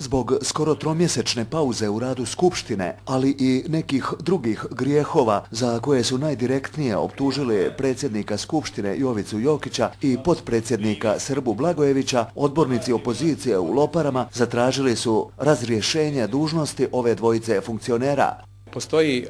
Zbog skoro tromjesečne pauze u radu Skupštine, ali i nekih drugih grijehova za koje su najdirektnije optužili predsjednika Skupštine Jovicu Jokića i potpredsjednika Srbu Blagojevića, odbornici opozicije u Loparama zatražili su razrješenje dužnosti ove dvojice funkcionera. Postoji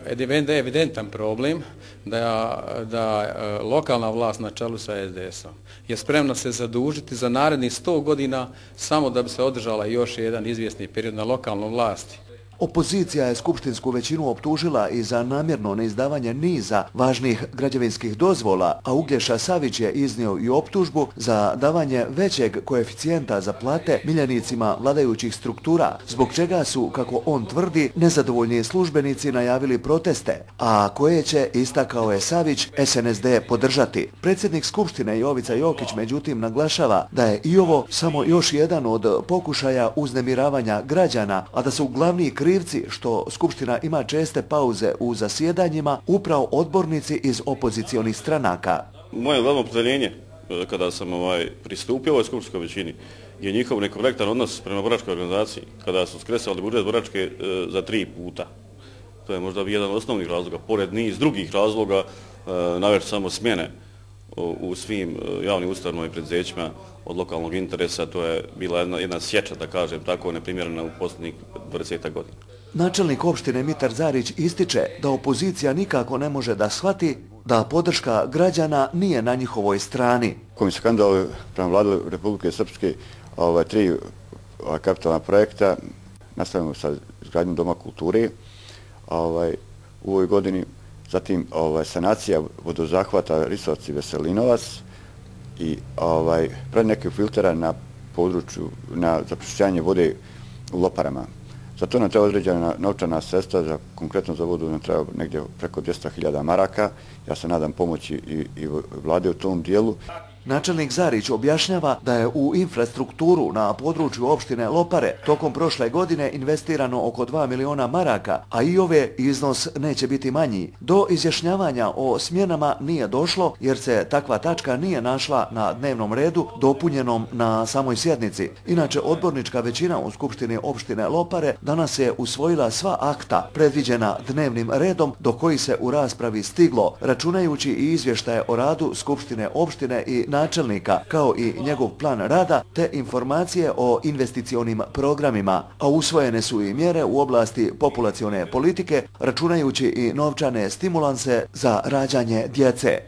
evidentan problem da lokalna vlast na čelu sa SDS-om je spremna se zadužiti za narednih 100 godina samo da bi se održala još jedan izvjesni period na lokalnoj vlasti. Opozicija je skupštinsku većinu optužila i za namjerno neizdavanje niza važnih građevinskih dozvola, a Uglješa Savić je iznio i optužbu za davanje većeg koeficijenta za plate miljenicima vladajućih struktura, zbog čega su, kako on tvrdi, nezadovoljni službenici najavili proteste, a koje će, istakao je Savić, SNSD podržati. Predsjednik Skupštine Jovica Jokić međutim naglašava da je i ovo samo još jedan od pokušaja uznemiravanja građana, a da su glavni krivci što Skupština ima česte pauze u zasjedanjima upravo odbornici iz opozicionih stranaka. Moje glavno upozorenje kada sam pristupio ovoj skupštinskoj većini je njihov nekorektan odnos prema boračkoj organizaciji kada su skresali budžet boračke za 3 puta. To je možda jedan od osnovnih razloga. Pored niz drugih razloga, naveć samo smjene u svim javnim ustanovama i preduzećima od lokalnog interesa, to je bila jedna sječa, da kažem tako, neprimjerena u posljednjih 20 godina. Načelnik opštine Mitar Zarić ističe da opozicija nikako ne može da shvati da podrška građana nije na njihovoj strani. Kojim se kandidovali prema vladu Republike Srpske 3 kapitalna projekta, nastavljamo sa izgradnjom Doma kulture u ovoj godini, zatim sanacija vodozahvata Risovac i Veselinovac i nekih filtera na području, na zaprečišćavanje vode u Loparama. Za to nam treba određena novčana sredstva, konkretno za vodu nam treba negdje preko 200.000 maraka. Ja se nadam pomoći i vlade u tom dijelu. Načelnik Zarić objašnjava da je u infrastrukturu na području opštine Lopare tokom prošle godine investirano oko 2 miliona maraka, a i ove iznos neće biti manji. Do izjašnjavanja o smjenama nije došlo jer se takva tačka nije našla na dnevnom redu dopunjenom na samoj sjednici. Inače, odbornička većina u Skupštini opštine Lopare danas je usvojila sva akta predviđena dnevnim redom do kojih se u raspravi stiglo, računajući i izvještaje o radu Skupštine opštine i načelnika, kao i njegov plan rada, te informacije o investicionim programima, a usvojene su i mjere u oblasti populacione politike, računajući i novčane stimulanse za rađanje djece.